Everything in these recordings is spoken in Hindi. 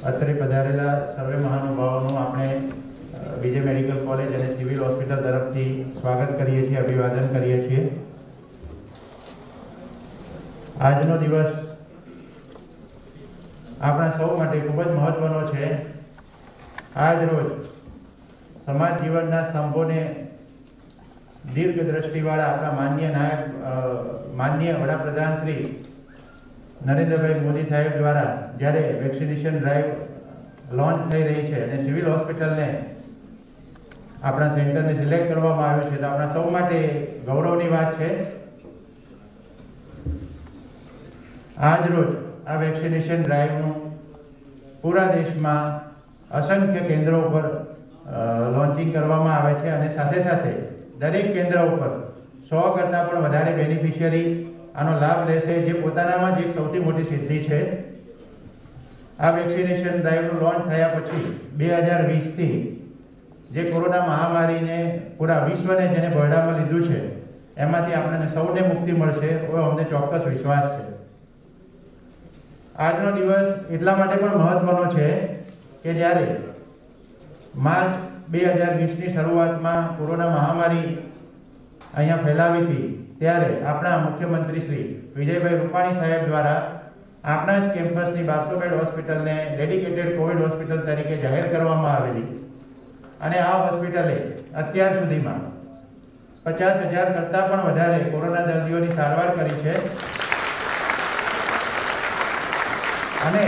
અત્રે પધારેલા સર્વે મહાનુભાવોનું આપણે વિજય મેડિકલ કોલેજ અને સિવિલ હોસ્પિટલ તરફથી સ્વાગત કરીએ છીએ, અભિવાદન કરીએ છીએ। આજનો દિવસ આપણા સૌ માટે ખૂબ જ મહત્વનો છે। આજ રોજ સમાજ જીવનના સ્તંભોને દીર્ઘ દ્રષ્ટિવાળા આપણા માનનીય વડાપ્રધાન શ્રી નરેન્દ્રભાઈ મોદી સાહેબ द्वारा જ્યારે વેક્સિનેશન ડ્રાઈવ લોન્ચ થઈ રહી છે અને સિવિલ હોસ્પિટલને આપણા સેન્ટરને સિલેક્ટ કરવામાં આવ્યું છે, તો આપણા સૌ માટે ગૌરવની વાત છે। આજ રોજ આ વેક્સિનેશન ડ્રાઈવનું પૂરા દેશમાં અસંખ્ય કેન્દ્રો પર લોન્ચિંગ કરવામાં આવે છે અને સાથે સાથે દરેક કેન્દ્ર ઉપર 100 કરતાં પણ વધારે બેનિફિશિયરી આનો લાભ લેશે, જે પોતાનામાં જ એક સૌથી મોટી સિદ્ધિ છે। આ વેક્સિનેશન ડ્રાઈવનું લોન્ચ થયા પછી 2020 થી જે કોરોના મહામારીને પૂરા વિશ્વને જેને બરડામાં લીધું છે એમાંથી આપણને સૌને મુક્તિ મળશે એવો અમને ચોક્કસ વિશ્વાસ છે। આજનો દિવસ એટલા માટે પણ મહત્વનો છે કે જ્યારે માર્ચ 2020 ની શરૂઆતમાં કોરોના મહામારી અહીંયા ફેલાવી હતી ત્યારે આપણા મુખ્યમંત્રી શ્રી વિજયભાઈ રૂપાણી સાહેબ દ્વારા આપણા જ કેમ્પસની 1200 બેડ હોસ્પિટલને ડેડિકેટેડ કોવિડ હોસ્પિટલ તરીકે જાહેર કરવામાં આવેલી અને આ હોસ્પિટલે અત્યાર સુધીમાં 50,000 કરતાં પણ વધારે કોરોના દર્દીઓની સારવાર કરી છે અને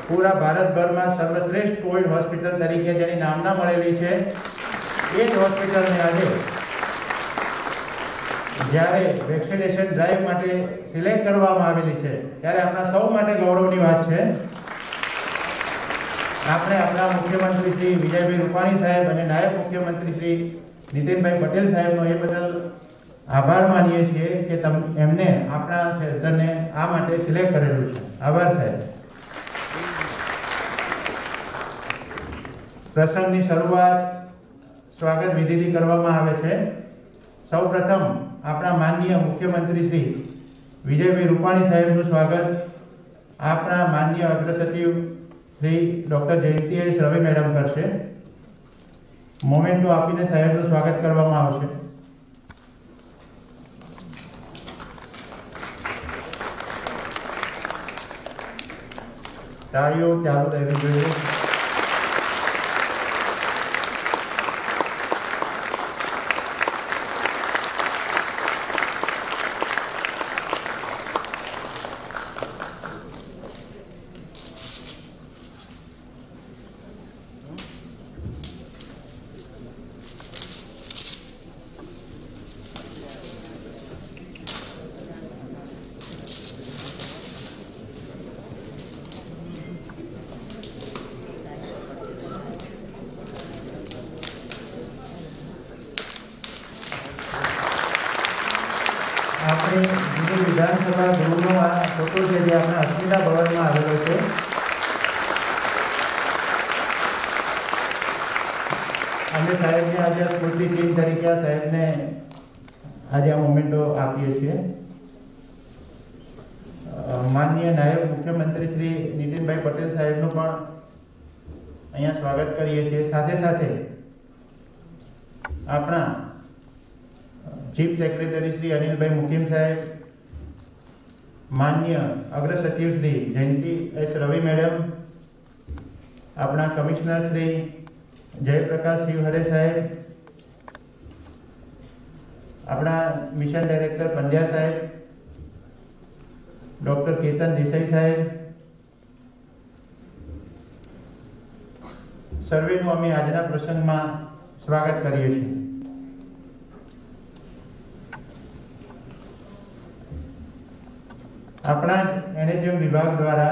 પૂરા ભારતભરમાં સર્વશ્રેષ્ઠ કોવિડ હોસ્પિટલ તરીકે જેની નામના મળેલી છે એ જ હોસ્પિટલને આજે જ્યારે વેક્સિનેશન ડ્રાઈવ માટે સિલેક્ટ કરવામાં આવેલી છે ત્યારે આપણા સૌ માટે ગૌરવની વાત છે। આપણે આપણા મુખ્યમંત્રી શ્રી વિજયભાઈ રૂપાણી સાહેબ અને નાયબ મુખ્યમંત્રી શ્રી નીતિનભાઈ પટેલ સાહેબનો એ બદલ આભાર માનીએ છીએ કે એમને આપણા સેન્ટરને આ માટે સિલેક્ટ કરેલું છે। આભાર સાહેબ। પ્રસંગની શરૂઆત સ્વાગત વિધિથી કરવામાં આવે છે। સૌપ્રથમ આપણા માનનીય મુખ્યમંત્રી શ્રી વિજયભાઈ રૂપાણી સાહેબનું સ્વાગત આપણા માનનીય અગ્રસચિવ શ્રી ડૉક્ટર જયંતિ એસ રવિ મેડમ કરશે। મોમેન્ટો આપીને સાહેબનું સ્વાગત કરવામાં આવશે। તાળીઓ ચાલુ રહેવી જોઈએ। આપણે વિધાનસભા ગૃહનો આ ફોટો છે જે આપણા અસ્મિતા ભવનમાં આવેલો છે। અમે સાહેબને આજે સ્મૃતિ ચિહ્ન તરીકે સાહેબને આજે આ મોમેન્ટો આપીએ છીએ। માનનીય નાયબ મુખ્યમંત્રી શ્રી નીતિનભાઈ પટેલ સાહેબનું પણ અહીંયા સ્વાગત કરીએ છીએ। સાથે સાથે આપણા चीफ सेक्रेटरी श्री अनिल भाई मुकीम साहेब, माननीय अग्र सचिव श्री जयंती एस रवि मैडम, अपना कमिश्नर श्री जयप्रकाश शिवहरे साहेब, अपना मिशन डायरेक्टर पंड्या साहेब, डॉक्टर केतन देसाई साहेब, सर्वेनु अमे आजना प्रसंग में स्वागत करीए छीए। अपना एनएचएम विभाग द्वारा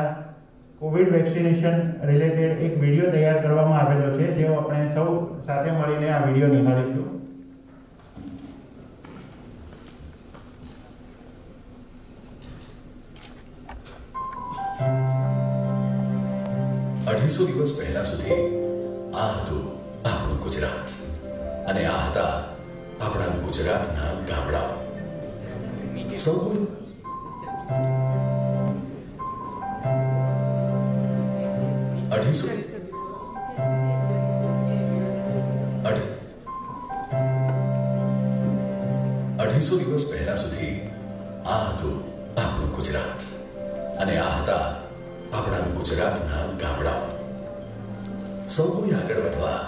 कोविड वेक्सिनेशन रिलेटेड एक वीडियो तैयार करवामां आवेलो छे, जो आपणे सौ साथे मळीने आ वीडियो निहाळीशुं। 250 દિવસ પહેલા સુધી આ હતું આપણું ગુજરાત અને આ હતા આપણા ગુજરાતના ગામડાઓ। સૌ 250 દિવસ પહેલા સુધી આ હતું આપણું ગુજરાત અને આ હતા આપણા ગુજરાતના ગામડાઓ. સૌ કોઈ આગળ વધવા,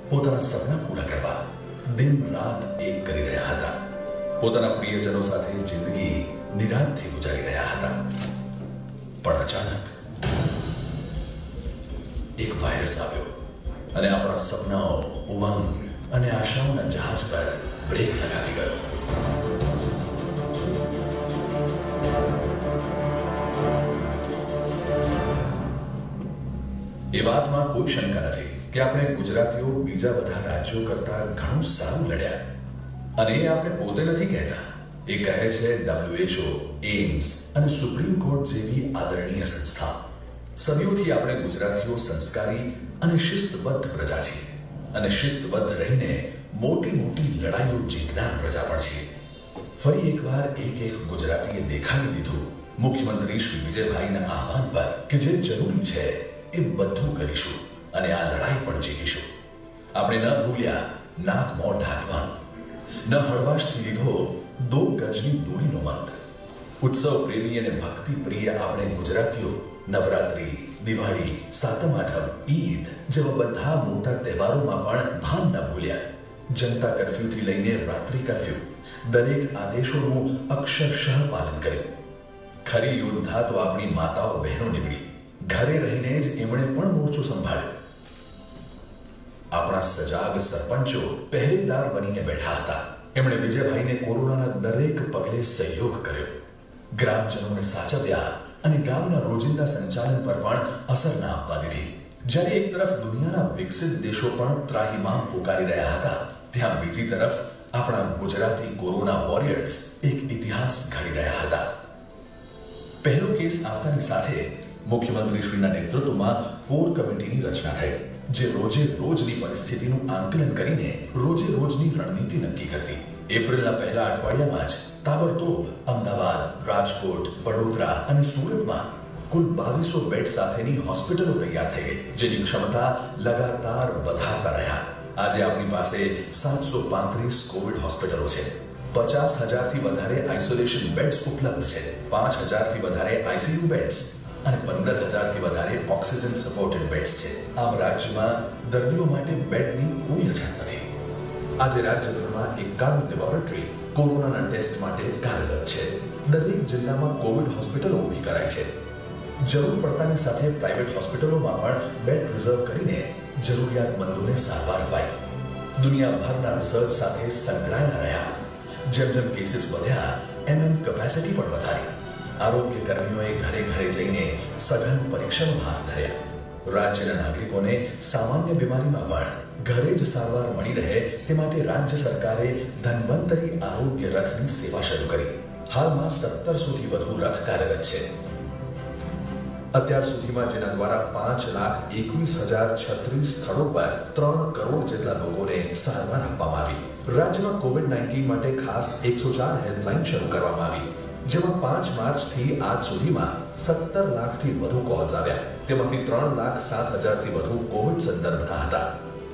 પોતાના સપના પૂરા કરવા દિન રાત એક કરી રહ્યા હતા. પોતાના પ્રિયજનો સાથે જિંદગી નિરાંતથી ગુજારી રહ્યા હતા. પણ અચાનક એક વાયરસ આવ્યો અને આપણા સપનાઓ, ઉમંગ અને આશાઓના જહાજ પર બ્રેક લગાવી ગયો. એ વાતમાં કોઈ શંકા નથી કે આપણે ગુજરાતીઓ બીજા બધા રાજ્યો કરતા ઘણું સારું લડ્યા. અને એ આપણે પોતે નથી કહેતા, એ કહે છે WHO, એમ્સ અને સુપ્રીમ કોર્ટ જેવી આદરણીય સંસ્થા. સદીઓથી આપણે ગુજરાતીઓ સંસ્કારી અને શિસ્તબદ્ધ પ્રજા છીએ અને શિસ્તબદ્ધ રહીને મોટી મોટી લડાઈઓ જીતનાર પ્રજા પણ છીએ. ફરી એકવાર એક ગુજરાતીએ દેખાડી દીધું મુખ્યમંત્રી શ્રી વિજયભાઈના આહવાન પર કે જે જરૂરી છે એ બધું કરીશું અને આ લડાઈ પણ જીતીશું. આપણે ન ભૂલ્યા નાક મોં ઢાંકવાનું, ન હળવાશથી લીધો 2 ગજની દૂરીનો મંત્ર. ઉત્સવ પ્રેમી અને ભક્તિ પ્રિય આપણે ગુજરાતીઓ નવરાત્રી, દિવાળી, સાતમ આઠમ, ઈદ જેવા બધા મોટા તહેવારોમાં પણ ભાન ન ભૂલ્યા. જનતા કર્ફ્યુથી લઈને રાત્રિ કર્ફ્યુ દરેક આદેશોનું અક્ષરશઃ પાલન કર્યું. ખરી યોદ્ધા તો આપણી માતાઓ બહેનો નીવડી. ઘરે રહીને જ એમણે પણ મોરચો સંભાળ્યો. આપણા સજાગ સરપંચો પહેરેદાર બનીને બેઠા હતા. એમણે વિજયભાઈને કોરોનાના દરેક પગલે સહયોગ કર્યો, ગ્રામજનોને સાચવ્યા અને ગામના રોજિંદા સંચાલન પર પણ અસર ના આપવા દીધી. જ્યારે એક તરફ દુનિયાના વિકસિત દેશો પણ ત્રાહિમામ પોકારી રહ્યા હતા, ત્યાં બીજી તરફ આપણા ગુજરાતી કોરોના વોરિયર્સ એક ઇતિહાસ ઘડી રહ્યા હતા. પહેલો કેસ આવતાની સાથે મુખ્યમંત્રીશ્રીના નેતૃત્વમાં કોર કમિટીની રચના થઈ, જે રોજે રોજની પરિસ્થિતિનું આંકલન કરીને રોજે રોજની રણનીતિ નક્કી કરતી. એપ્રિલના પહેલા અઠવાડિયામાં જ તાબડતોબ અમદાવાદ, રાજકોટ, વડોદરા અને સુરતમાં કુલ 2200 બેડ સાથેની હોસ્પિટલો તૈયાર થઈ ગઈ, જેની ક્ષમતા લગાતાર વધારતા રહ્યા. આજે આપણી પાસે 735 કોવિડ હોસ્પિટલો છે, 50,000થી વધારે આઇસોલેશન બેડ્સ ઉપલબ્ધ છે, 5,000થી વધારે ICU બેડ્સ અને 15,000થી વધારે ઓક્સિજન સપોર્ટેડ બેડ્સ છે. આમ રાજ્યમાં દર્દીઓ માટે બેડની કોઈ અછત નથી. આજે રાજ્યભરમાં 91 લેબોરેટરી કોરોનાના ટેસ્ટ માટે કાર્યરત છે. દરેક જિલ્લામાં કોવિડ હોસ્પિટલો ઊભી કરાઈ છે. જરૂર પડતાની સાથે પ્રાઇવેટ હોસ્પિટલોમાં પણ બેડ રિઝર્વ કરીને જરૂરિયાતમંદોને સારવાર અપાઈ. દુનિયાભરના રિસર્ચ સાથે સંકળાયેલા રહ્યા. જેમ જેમ કેસીસ વધ્યા એમ કેપેસિટી પણ વધારી. આરોગ્ય કર્મીઓએ ઘરે ઘરે જઈને સઘન પરીક્ષણો હાથ ધર્યા. રાજ્યના નાગરિકોને સામાન્ય બીમારીમાં પણ ઘરે જ સારવાર મળી રહે તે માટે રાજ્ય સરકારે ધન્વંતરી આરોગ્ય રથની સેવા શરૂ કરી. હાલમાં 1700થી વધુ રથ કાર્યરત છે. અત્યાર સુધીમાં જેના દ્વારા 5,21,036 સ્થળો પર 3 કરોડ જેટલા લોકોને સારવાર આપવામાં આવી. રાજ્યમાં કોવિડ-19 માટે ખાસ 104 હેલ્પલાઇન શરૂ કરવામાં આવી, જેમાં 5 માર્ચથી આજ સુધીમાં 17 લાખથી વધુ કોલ્સ આવ્યા. તેમાંથી 3,07,000થી વધુ કોવિડ સંદર્ભના હતા.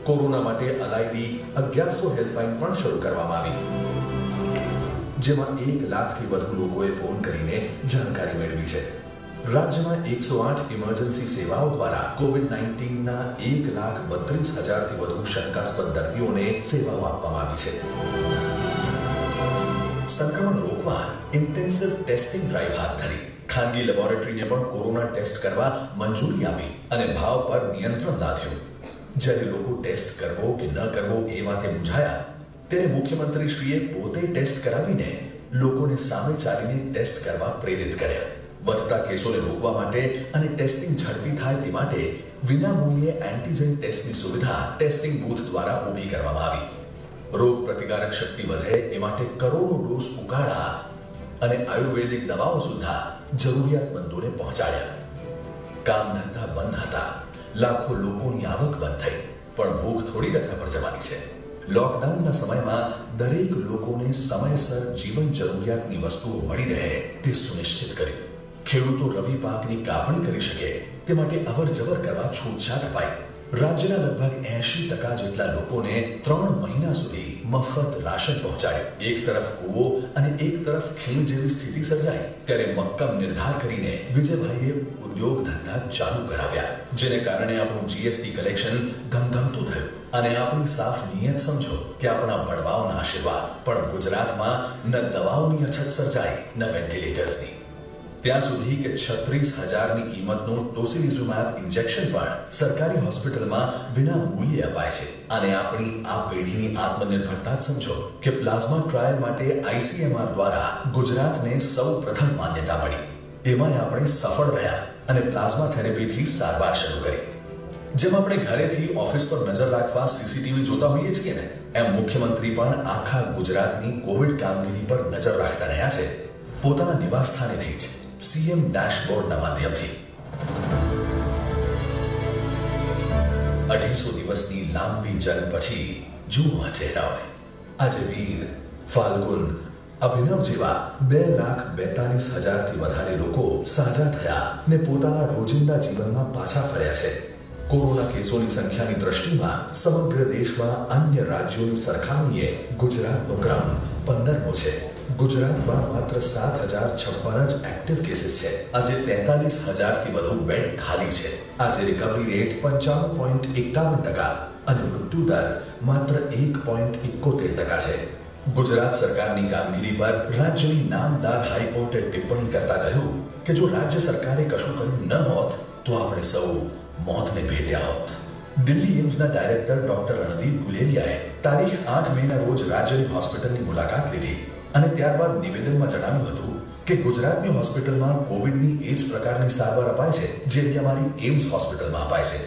કોરોના માટે અલાયદી 1100 હેલ્પલાઇન પણ શરૂ કરવામાં આવી, જેમાં 1 લાખથી વધુ લોકોએ ફોન કરીને જાણકારી મેળવી છે. રાજ્યમાં 108 ઇમરજન્સી સેવાઓ દ્વારા કોવિડ-19ના 1,32,000થી વધુ શંકાસ્પદ દર્દીઓને સેવાઓ આપવામાં આવી છે. સંક્રમણ રોકવા ઇન્ટેન્સિવ ટેસ્ટિંગ ડ્રાઈવ હાથ ધરી. ખાનગી લેબોરેટરીને પણ કોરોના ટેસ્ટ કરવા મંજૂરી આપી અને ભાવ પર નિયંત્રણ લાદ્યું. જ્યારે લોકો ટેસ્ટ કરવો કે ન કરવો એ વાતે મૂંઝાયા, ત્યારે મુખ્યમંત્રીશ્રીએ પોતે ટેસ્ટ કરાવીને લોકોને સામે ચાલીને ટેસ્ટ કરવા પ્રેરિત કર્યા. વધતા કેસોને રોકવા માટે અને ટેસ્ટિંગ ઝડપી થાય તે માટે વિનામૂલ્યે એન્ટીજન ટેસ્ટની સુવિધા ટેસ્ટિંગ બૂથ દ્વારા ઊભી કરવામાં આવી. રોગ પ્રતિકારક શક્તિ વધે એ માટે કરોડો ડોઝ ઉકાળા અને આયુર્વેદિક દવાઓ સુદ્ધા જરૂરિયાતમંદોને પહોંચાડ્યા. કામ ધંધા બંધ હતા, લાખો લોકોની આવક બંધ થઈ, પણ ભૂખ થોડી રજા પર જવાની છે. લોકડાઉનના સમયમાં દરેક લોકોને સમયસર જીવન જરૂરિયાતની વસ્તુઓ મળી રહે તે સુનિશ્ચિત કર્યું. ખેડૂતો રવિ પાકની કાપણી કરી શકે તે માટે અવરજવર કરવા છૂટછાટ અપાઈ. રાજ્યના લગભગ 80% જેટલા લોકોને 3 મહિના સુધી મફત રાશન પહોંચાડ્યું. એક તરફ કૂવો અને એક તરફ ખીણ જેવી સ્થિતિ સર્જાઈ ત્યારે મક્કમ નિર્ધાર કરીને વિજયભાઈએ ઉદ્યોગ ધંધા ચાલુ કરાવ્યા, જેને કારણે આપણું જીએસટી કલેક્શન ધમધમતું થયું. અને આપણી સાફ નિયત સમજો કે આપણા વડવાઓના આશીર્વાદ. પણ ગુજરાતમાં ન દવાઓની અછત સર્જાઈ ન વેન્ટિલેટર્સની. ત્યાં સુધી કે 36,000ની કિંમતનું ટોસિલિઝુમેબ ઇન્જેક્શન પણ સરકારી હોસ્પિટલમાં વિના મૂલ્યે અપાય છે. અને આપણી આ પેઢીની આત્મનિર્ભરતા જ સમજો કે પ્લાઝમા ટ્રાયલ માટે ICMR દ્વારા ગુજરાતને સૌ પ્રથમ માન્યતા મળી. એમાંય આપણે સફળ રહ્યા અને પ્લાઝમા થેરેપીથી સારવાર શરૂ કરી. જેમ આપણે ઘરેથી ઓફિસ પર નજર રાખવા સીસીટીવી જોતા હોઈએ છીએ ને, એમ મુખ્યમંત્રી પણ આખા ગુજરાતની કોવિડ કામગીરી પર નજર રાખતા રહ્યા છે, પોતાના નિવાસ સ્થાનેથી જ CM ડેશબોર્ડના માધ્યમથી. 250 દિવસની લાંબી જંગ પછી જુઓ આ ચહેરાઓને. આજે વીર, ફાલ્ગુન, અભિનવ જેવા 2,42,000થી વધારે લોકો સાજા થયા ને પોતાના રોજિંદા જીવનમાં પાછા ફર્યા છે. કોરોના કેસોની સંખ્યાની દ્રષ્ટિમાં સમગ્ર દેશમાં અન્ય રાજ્યોની સરખામણીએ ગુજરાતનો ક્રમ 15મો છે. ગુજરાતમાં માત્ર 7,056 જ એક્ટિવ કેસીસ છે. આજે 43,000થી વધુ બેડ ખાલી છે. આજે રિકવરી રેટ 95.51% અને મૃત્યુ દર માત્ર 1.71% છે. ગુજરાત સરકારની કામગીરી પર રાજ્યની નામદાર હાઈકોર્ટે ટિપ્પણી કરતા કહ્યું કે જો રાજ્ય સરકારે કશું કર્યું ન હોત તો આપણે સૌ મોતને ભેટ્યા હોત. દિલ્હી એમ્સના ડાયરેક્ટર ડોક્ટર રણદીપ ગુલેરિયાએ તારીખ 8 મેના રોજ રાજ્યની હોસ્પિટલની મુલાકાત લીધી અને ત્યારબાદ નિવેદનમાં જણાવ્યું હતું કે ગુજરાતની હોસ્પિટલમાં કોવિડની એ જ પ્રકારની સારવાર અપાય છે જેવી અમારી એમ્સ હોસ્પિટલમાં અપાય છે.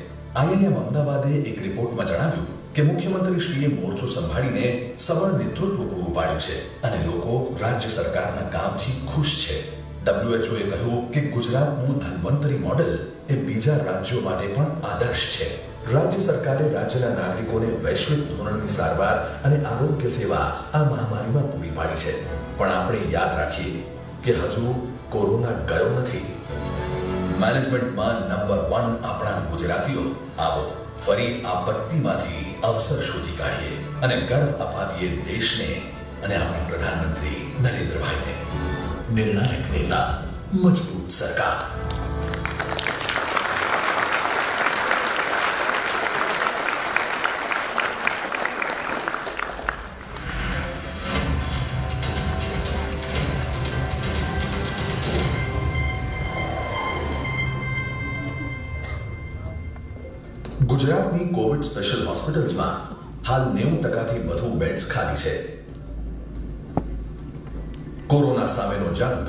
IIM અમદાવાદે એક રિપોર્ટમાં જણાવ્યું કે મુખ્યમંત્રીશ્રીએ મોરચો સંભાળીને સબળ નેતૃત્વ પૂરું પાડ્યું છે અને લોકો રાજ્ય સરકારના કામથી ખુશ છે. WHOએ કહ્યું કે ગુજરાતનું ધન્વંતરી મોડેલ એ બીજા રાજ્યો માટે પણ આદર્શ છે. રાજ્ય સરકારે રાજ્યના નાગરિકોને વૈશ્વિક ધોરણની સારવાર અને આરોગ્ય સેવા આ મહામારીમાં પૂરી પાડી છે. પણ આપણે યાદ રાખીએ કે હજુ કોરોના ગયો નથી. મેનેજમેન્ટમાં નંબર 1 આપણા ગુજરાતીઓ. આવો ફરી આપત્તિમાંથી અવસર શોધી કાઢીએ અને ગર્વ અપાવીએ દેશને અને આપણા પ્રધાનમંત્રી નરેન્દ્રભાઈને. નિર્ણાયક નેતા, મજબૂત સરકાર. ગુજરાતની કોવિડ સ્પેશિયલ હોસ્પિટલ્સમાં હાલ 90%થી વધુ બેડ્સ ખાલી છે. કોરોના સામેનો જંગ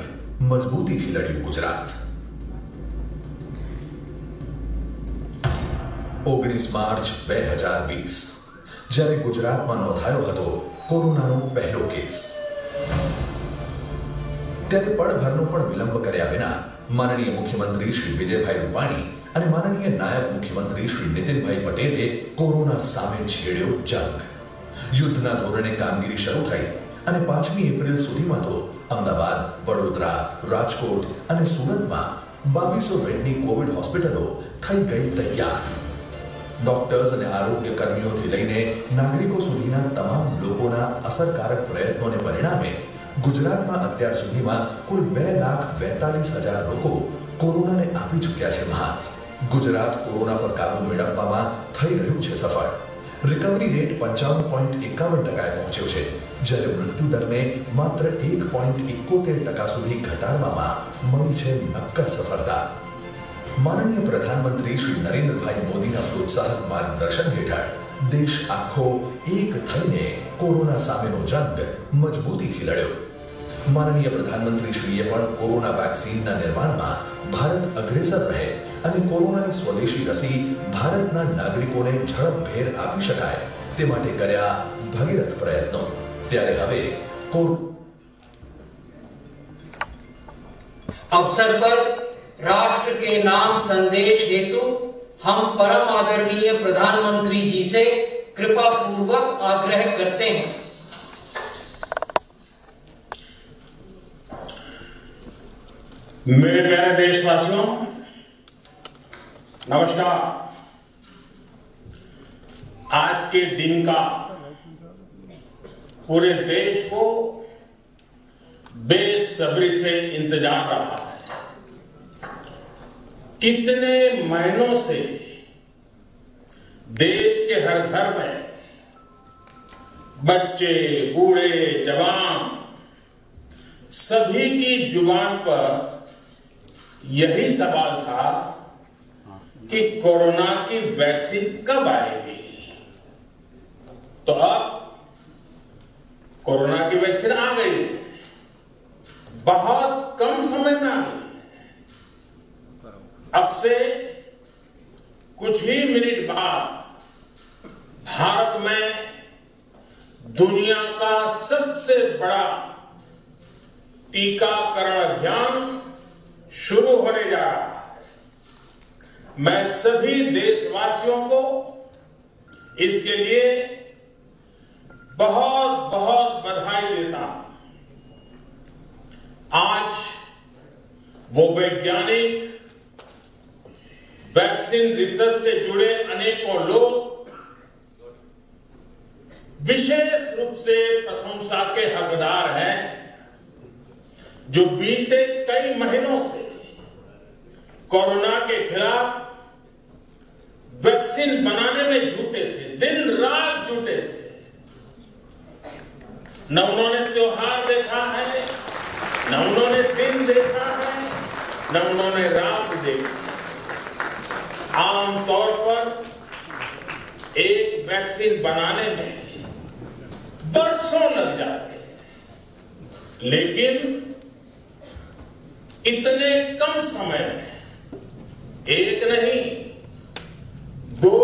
મજબૂતીથી લડ્યું ગુજરાત. 19 માર્ચ 2020 જ્યારે ગુજરાતમાં નોંધાયો હતો કોરોનાનો પહેલો કેસ, ત્યારે પળભરનો પણ વિલંબ કર્યા વિના માનનીય મુખ્યમંત્રી શ્રી વિજયભાઈ રૂપાણી અને માનનીય નાયબ મુખ્યમંત્રી શ્રી નીતિનભાઈ પટેલે કોરોના સામે છેડ્યો જંગ. યુદ્ધના ધોરણે કામગીરી શરૂ થઈ અને 5મી એપ્રિલ સુધીમાં તો અમદાવાદ, વડોદરા, રાજકોટ અને સુરતમાં 2200 બેડની કોવિડ હોસ્પિટલો થઈ ગઈ તૈયાર. ડોક્ટર્સ અને આરોગ્ય કર્મીઓથી લઈને નાગરિકો સુધીના તમામ લોકોના અસરકારક પ્રયત્નોને પરિણામે ગુજરાતમાં અત્યાર સુધીમાં કુલ 2,42,000 લોકો કોરોનાને આપી ચૂક્યા છે મહાત. ગુજરાત કોરોના પર કાબુ મેળવવામાં થઈ રહ્યું છે સફળ. રિકવરી રેટ 55.51% પહોંચ્યો છે, જ્યારે મૃત્યુ દરને માત્ર 1.71% સુધી ઘટાડવામાં મળી છે નક્કર સફળતા. માનનીય પ્રધાનમંત્રી શ્રી નરેન્દ્રભાઈ મોદીના પ્રોત્સાહક માર્ગદર્શન હેઠળ દેશ આખો એક થઈને કોરોના સામેનો જંગ મજબૂતીથી લડ્યો. માનનીય પ્રધાનમંત્રીશ્રીએ પણ કોરોના વેક્સિનના નિર્માણમાં ભારત અગ્રેસર રહે અને કોરોનાની સ્વદેશી રસી ભારતના નાગરિકોને ઝડપભેર આપી શકાય તે માટે કર્યા ભગીરથ પ્રયત્નો. ત્યારે હવે अवसर पर राष्ट्र के नाम संदेश हेतु हम परम आदरणीय प्रधानमंत्री जी से कृपा पूर्वक आग्रह करते हैं मेरे प्यारे देशवासियों, नमस्कार। आज के दिन का पूरे देश को बेसब्री से इंतजार रहा है। कितने महीनों से देश के हर घर में बच्चे, बूढ़े, जवान सभी की जुबान पर यही सवाल था कि कोरोना की वैक्सीन कब आएगी। तो अब कोरोना की वैक्सीन आ गई, बहुत कम समय में आ गई। अब से कुछ ही मिनट बाद भारत में दुनिया का सबसे बड़ा टीकाकरण अभियान शुरू होने जा रहा है। मैं सभी देशवासियों को इसके लिए बहुत बहुत बधाई देता हूं। आज वो वैज्ञानिक, वैक्सीन रिसर्च से जुड़े अनेकों लोग विशेष रूप से प्रशंसा के हकदार हैं, जो बीते कई महीनों से कोरोना के खिलाफ वैक्सीन बनाने में जुटे थे, दिन रात जुटे थे। न उन्होंने त्योहार देखा है, न उन्होंने दिन देखा है, न उन्होंने रात देखी। आमतौर पर एक वैक्सीन बनाने में वर्षों लग जाते हैं, लेकिन इतने कम समय में एक नहीं, दो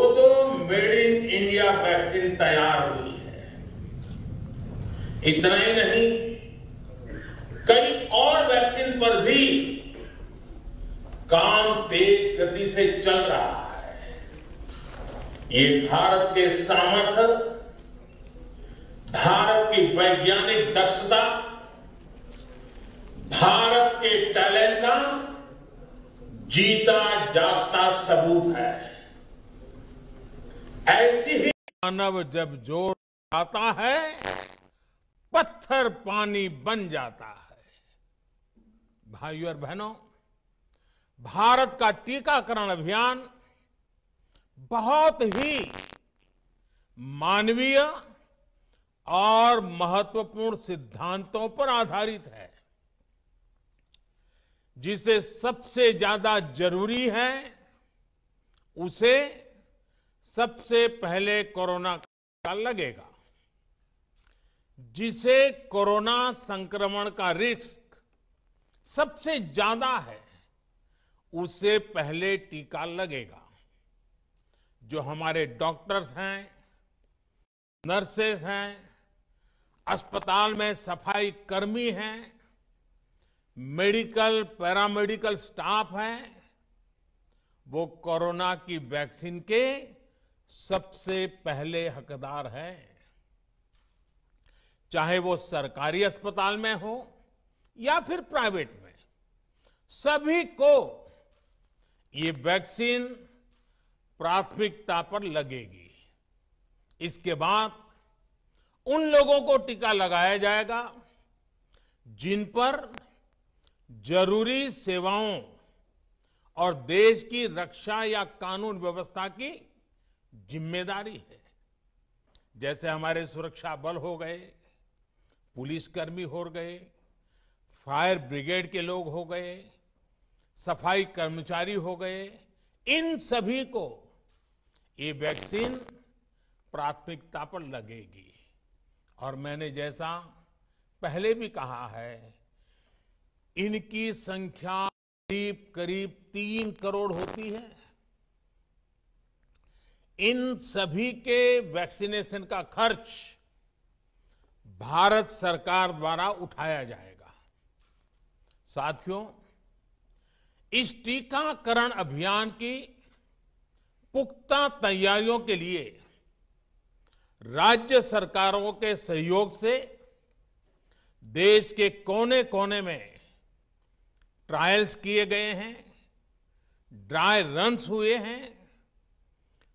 मेड इन इंडिया वैक्सीन तैयार हुई है। इतना ही नहीं, कई और वैक्सीन पर भी काम तेज गति से चल रहा है। ये भारत के सामर्थ्य, भारत की वैज्ञानिक दक्षता, भारत के टैलेंट का जीता जागता सबूत है। ऐसी ही मानव जब जोर आता है, पत्थर पानी बन जाता है। भाइयों और बहनों, भारत का टीकाकरण अभियान बहुत ही मानवीय और महत्वपूर्ण सिद्धांतों पर आधारित है। जिसे सबसे ज्यादा जरूरी है, उसे सबसे पहले कोरोना का लगेगा। जिसे कोरोना संक्रमण का रिस्क सबसे ज्यादा है, उसे पहले टीका लगेगा। जो हमारे डॉक्टर्स हैं, नर्सेस हैं, अस्पताल में सफाई कर्मी हैं, मेडिकल, पैरामेडिकल स्टाफ है, वो कोरोना की वैक्सीन के सबसे पहले हकदार है। चाहे वो सरकारी अस्पताल में हो या फिर प्राइवेट में, सभी को ये वैक्सीन प्राथमिकता पर लगेगी। इसके बाद उन लोगों को टीका लगाया जाएगा जिन पर जरूरी सेवाओं और देश की रक्षा या कानून व्यवस्था की जिम्मेदारी है। जैसे हमारे सुरक्षा बल हो गए, पुलिसकर्मी हो गए, फायर ब्रिगेड के लोग हो गए, सफाई कर्मचारी हो गए, इन सभी को ये वैक्सीन प्राथमिकता पर लगेगी। और मैंने जैसा पहले भी कहा है, इनकी संख्या करीब करीब 3 करोड़ होती है। इन सभी के वैक्सीनेशन का खर्च भारत सरकार द्वारा उठाया जाएगा। साथियों, इस टीकाकरण अभियान की पुख्ता तैयारियों के लिए राज्य सरकारों के सहयोग से देश के कोने कोने में ट्रायल्स किए गए हैं, ड्राई रन्स हुए हैं।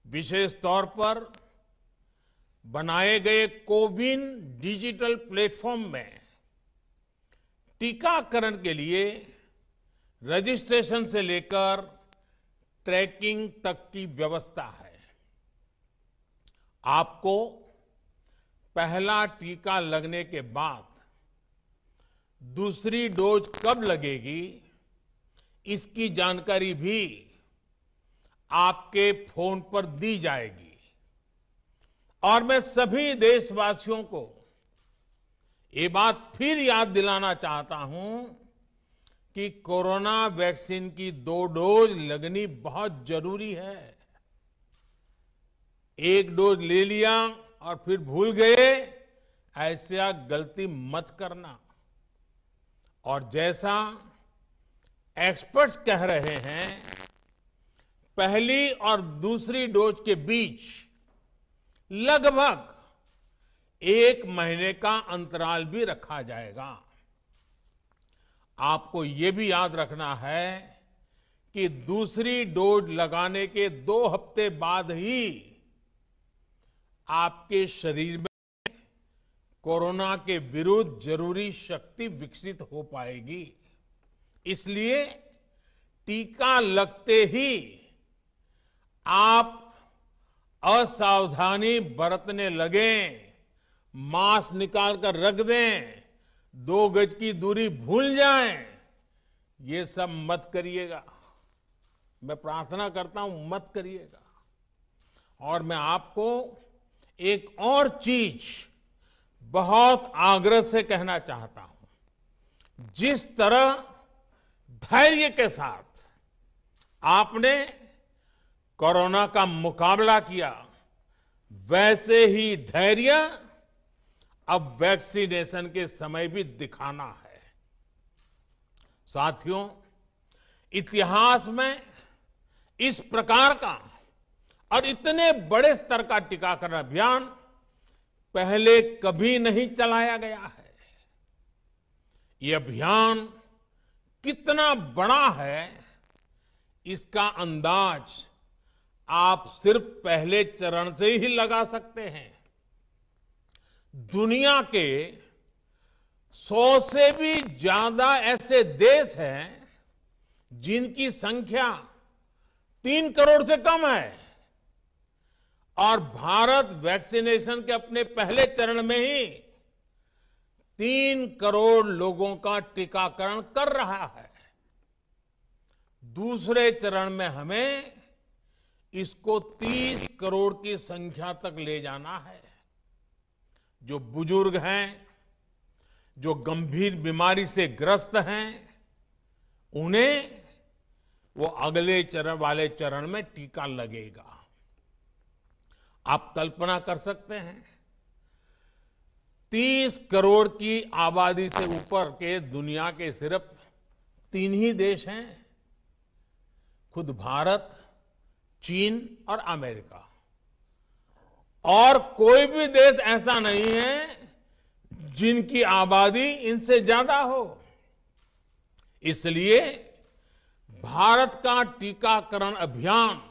विशेष तौर पर बनाए गए कोविन डिजिटल प्लेटफॉर्म में टीकाकरण के लिए रजिस्ट्रेशन से लेकर ट्रैकिंग तक की व्यवस्था है। आपको पहला टीका लगने के बाद दूसरी डोज कब लगेगी, इसकी जानकारी भी आपके फोन पर दी जाएगी। और मैं सभी देशवासियों को ये बात फिर याद दिलाना चाहता हूं कि कोरोना वैक्सीन की 2 डोज लगनी बहुत जरूरी है। एक डोज ले लिया और फिर भूल गए, ऐसा गलती मत करना। और जैसा एक्सपर्ट्स कह रहे हैं, पहली और दूसरी डोज के बीच लगभग 1 महीने का अंतराल भी रखा जाएगा। आपको ये भी याद रखना है कि दूसरी डोज लगाने के 2 हफ्ते बाद ही आपके शरीर में कोरोना के विरुद्ध जरूरी शक्ति विकसित हो पाएगी। इसलिए टीका लगते ही आप असावधानी बरतने लगें, मास्क निकाल कर रख दें, 2 गज की दूरी भूल जाएं, ये सब मत करिएगा। मैं प्रार्थना करता हूं, मत करिएगा। और मैं आपको एक और चीज बहुत आग्रह से कहना चाहता हूं। जिस तरह धैर्य के साथ आपने कोरोना का मुकाबला किया, वैसे ही धैर्य अब वैक्सीनेशन के समय भी दिखाना है। साथियों, इतिहास में इस प्रकार का और इतने बड़े स्तर का टीकाकरण अभियान पहले कभी नहीं चलाया गया है। ये अभियान कितना बड़ा है, इसका अंदाज आप सिर्फ पहले चरण से ही लगा सकते हैं। दुनिया के 100 से भी ज्यादा ऐसे देश हैं जिनकी संख्या 3 करोड़ से कम है, और भारत वैक्सीनेशन के अपने पहले चरण में ही 3 करोड़ लोगों का टीकाकरण कर रहा है। दूसरे चरण में हमें इसको 30 करोड़ की संख्या तक ले जाना है। जो बुजुर्ग हैं, जो गंभीर बीमारी से ग्रस्त हैं, उन्हें वो अगले चरण वाले चरण में टीका लगेगा। आप कल्पना कर सकते हैं, 30 करोड़ की आबादी से ऊपर के दुनिया के सिर्फ 3 ही देश हैं, खुद भारत, चीन और अमेरिका। और कोई भी देश ऐसा नहीं है जिनकी आबादी इनसे ज्यादा हो। इसलिए भारत का टीकाकरण अभियान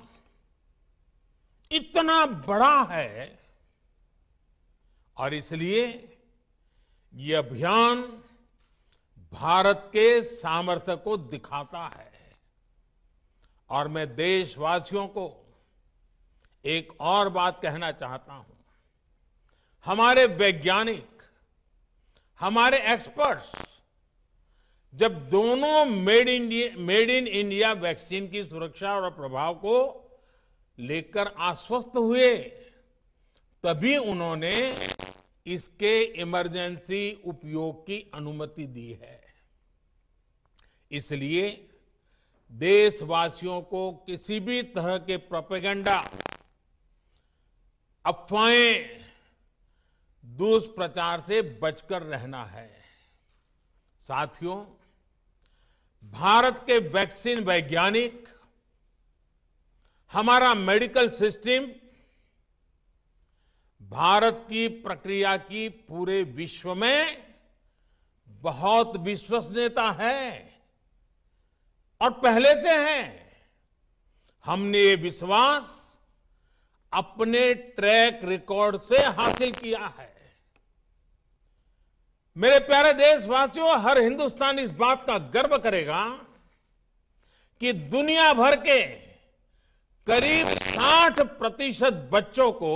इतना बड़ा है, और इसलिए ये अभियान भारत के सामर्थ्य को दिखाता है। और मैं देशवासियों को एक और बात कहना चाहता हूं। हमारे वैज्ञानिक, हमारे एक्सपर्ट्स जब दोनों मेड इन इंडिया वैक्सीन की सुरक्षा और प्रभाव को लेकर आश्वस्त हुए, तभी उन्होंने इसके इमरजेंसी उपयोग की अनुमति दी है। इसलिए देशवासियों को किसी भी तरह के प्रोपेगेंडा, अफवाहें, दुष्प्रचार से बचकर रहना है। साथियों, भारत के वैक्सीन वैज्ञानिक, हमारा मेडिकल सिस्टम भारत की प्रक्रिया की पूरे विश्व में बहुत विश्वसनीयता है। और पहले से है। हमने ये विश्वास अपने ट्रैक रिकॉर्ड से हासिल किया है। मेरे प्यारे देशवासियों, हर हिंदुस्तानी इस बात का गर्व करेगा कि दुनिया भर के करीब 60% बच्चों को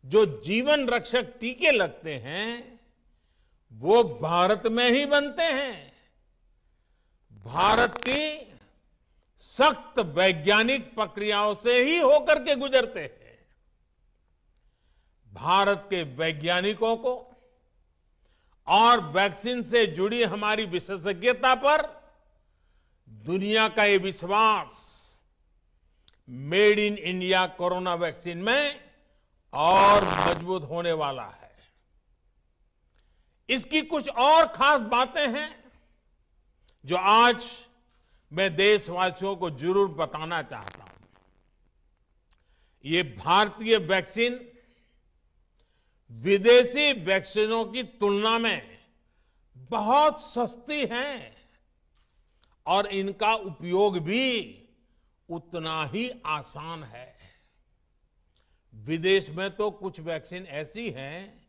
जो जीवन रक्षक टीके लगते हैं वो भारत में ही बनते हैं। भारत की सख्त वैज्ञानिक प्रक्रियाओं से ही होकर के गुजरते हैं। भारत के वैज्ञानिकों को और वैक्सीन से जुड़ी हमारी विशेषज्ञता पर दुनिया का ये विश्वास made in India corona vaccine में और मजबूत होने वाला है। इसकी कुछ और खास बातें हैं जो आज मैं देशवासियों को जरूर बताना चाहता हूं। ये भारतीय वैक्सीन विदेशी वैक्सीनों की तुलना में बहुत सस्ती हैं और इनका उपयोग भी उतना ही आसान है। विदेश में तो कुछ वैक्सीन ऐसी हैं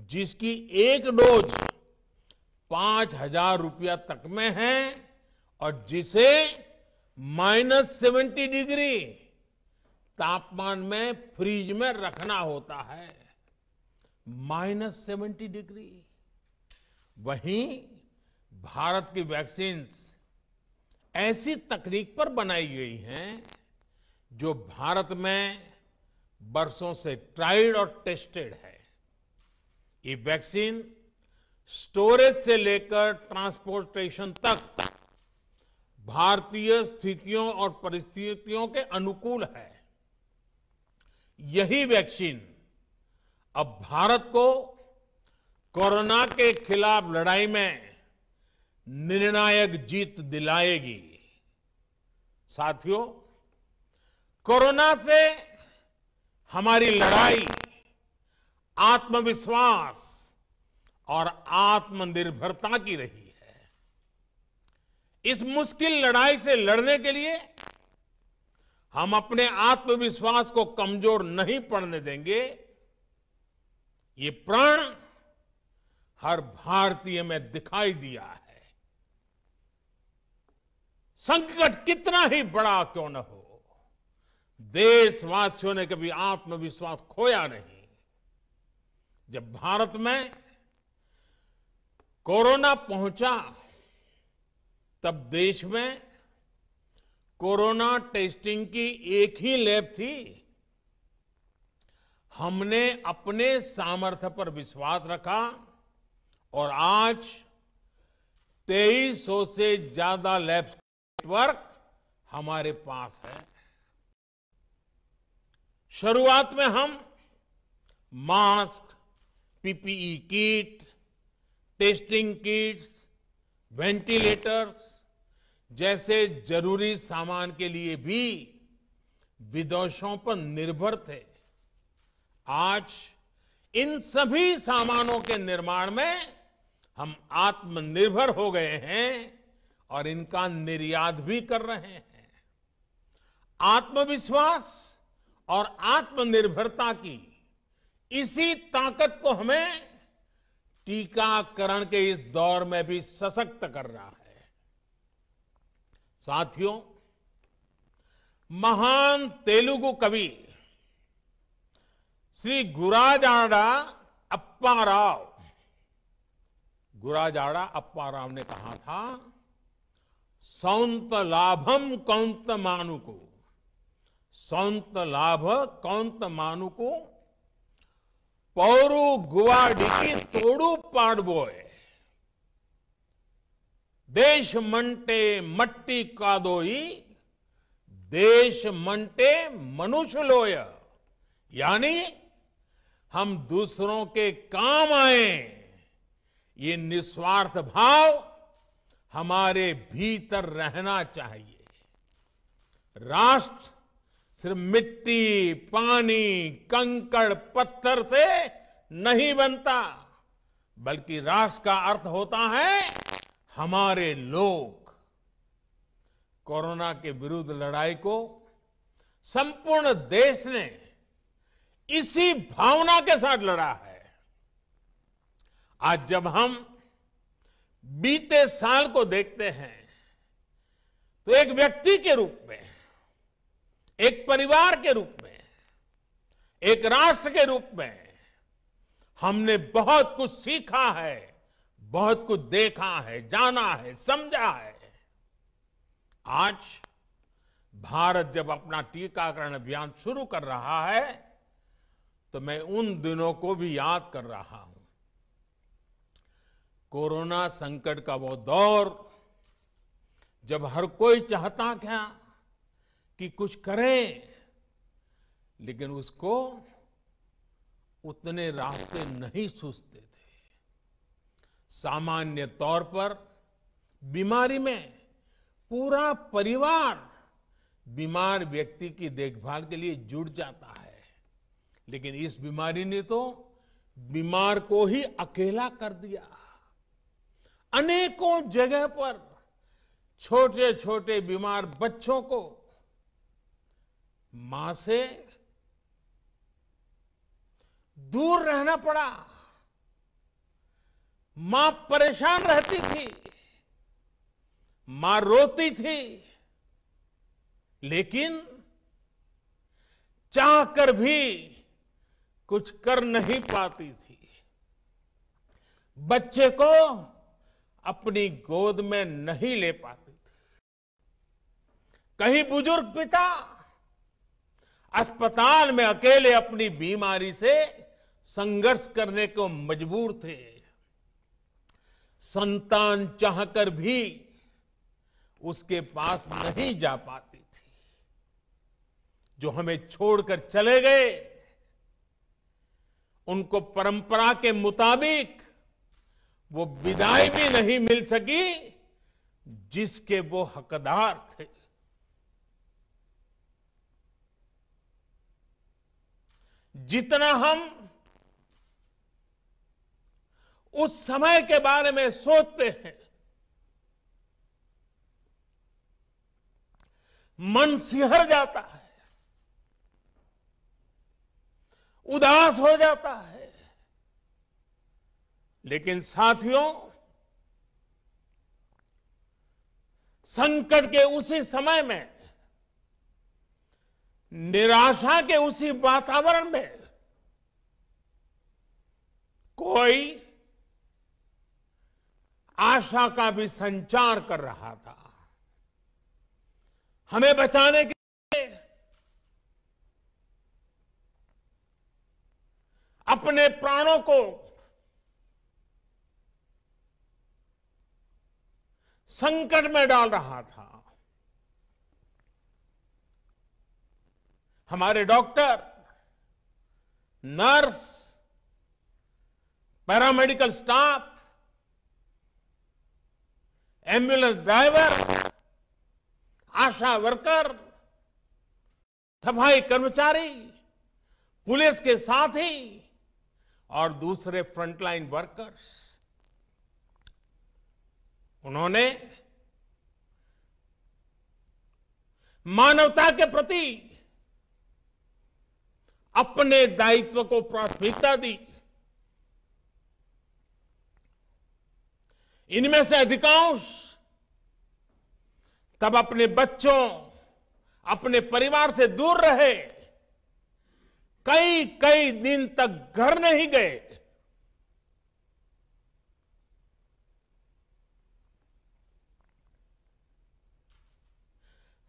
जिसकी एक डोज 5,000 रुपया तक में है और जिसे -70 डिग्री तापमान में फ्रीज में रखना होता है। -70 डिग्री। वहीं भारत की वैक्सीन ऐसी तकनीक पर बनाई गई हैं जो भारत में बरसों से ट्राइड और टेस्टेड है। ये वैक्सीन स्टोरेज से लेकर ट्रांसपोर्टेशन तक भारतीय स्थितियों और परिस्थितियों के अनुकूल है। यही वैक्सीन अब भारत को कोरोना के खिलाफ लड़ाई में निर्णायक जीत दिलाएगी। साथियों, कोरोना से हमारी लड़ाई आत्मविश्वास और आत्मनिर्भरता की रही है। इस मुश्किल लड़ाई से लड़ने के लिए हम अपने आत्मविश्वास को कमजोर नहीं पड़ने देंगे। ये प्रण हर भारतीय में दिखाई दिया है। संकट कितना ही बड़ा क्यों न हो, देशवासियों ने कभी आत्मविश्वास खोया नहीं। जब भारत में कोरोना पहुंचा तब देश में कोरोना टेस्टिंग की एक ही लैब थी। हमने अपने सामर्थ्य पर विश्वास रखा और आज 2300 से ज्यादा लैब नेटवर्क हमारे पास है। शुरुआत में हम mask, PPE kit, testing kits, ventilators जैसे जरूरी सामान के लिए भी विदेशों पर निर्भर थे। आज इन सभी सामानों के निर्माण में हम आत्मनिर्भर हो गए हैं और इनका निर्यात भी कर रहे हैं। आत्मविश्वास और आत्मनिर्भरता की इसी ताकत को हमें टीकाकरण के इस दौर में भी सशक्त कर रहा है। साथियों, महान तेलुगु कवि श्री गुराजाड़ा अप्पा राव ने कहा था, सौंत लाभम कौंत मानुको, सौंत लाभ कौंत मानुको, पौरु गुवाडिकी तोड़ू पाड़बोए, देश मंटे मट्टी कादोई, देश मंटे मनुष्य लोय। यानी हम दूसरों के काम आए, ये निस्वार्थ भाव हमारे भीतर रहना चाहिए। राष्ट्र सिर्फ मिट्टी, पानी, कंकड़, पत्थर से नहीं बनता, बल्कि राष्ट्र का अर्थ होता है हमारे लोग। कोरोना के विरुद्ध लड़ाई को संपूर्ण देश ने इसी भावना के साथ लड़ा है। आज जब हम बीते साल को देखते हैं तो एक व्यक्ति के रूप में, एक परिवार के रूप में, एक राष्ट्र के रूप में हमने बहुत कुछ सीखा है, बहुत कुछ देखा है, जाना है, समझा है। आज भारत जब अपना टीकाकरण अभियान शुरू कर रहा है तो मैं उन दिनों को भी याद कर रहा हूं। कोरोना संकट का वो दौर जब हर कोई चाहता क्या कि कुछ करें, लेकिन उसको उतने रास्ते नहीं सूझते थे। सामान्य तौर पर बीमारी में पूरा परिवार बीमार व्यक्ति की देखभाल के लिए जुट जाता है, लेकिन इस बीमारी ने तो बीमार को ही अकेला कर दिया। अनेकों जगह पर छोटे छोटे बीमार बच्चों को मां से दूर रहना पड़ा। मां परेशान रहती थी, मां रोती थी, लेकिन चाहकर भी कुछ कर नहीं पाती थी। बच्चे को अपनी गोद में नहीं ले पाती थी। कहीं बुजुर्ग पिता अस्पताल में अकेले अपनी बीमारी से संघर्ष करने को मजबूर थे। संतान चाहकर भी उसके पास नहीं जा पाती थी। जो हमें छोड़कर चले गए, उनको परंपरा के मुताबिक वो विदाई भी नहीं मिल सकी जिसके वो हकदार थे। जितना हम उस समय के बारे में सोचते हैं, मन सिहर जाता है, उदास हो जाता है। लेकिन साथियों, संकट के उसी समय में, निराशा के उसी वातावरण में कोई आशा का भी संचार कर रहा था। हमें बचाने के लिए अपने प्राणों को संकट में डाल रहा था। हमारे doctor, nurse, paramedical staff, ambulance driver, ASHA worker, सफाई कर्मचारी, पुलिस के साथी और दूसरे फ्रंटलाइन वर्कर्स, उन्होंने मानवता के प्रति अपने दायित्व को प्राथमिकता दी। इनमें से अधिकांश तब अपने बच्चों, अपने परिवार से दूर रहे, कई कई दिन तक घर नहीं गए।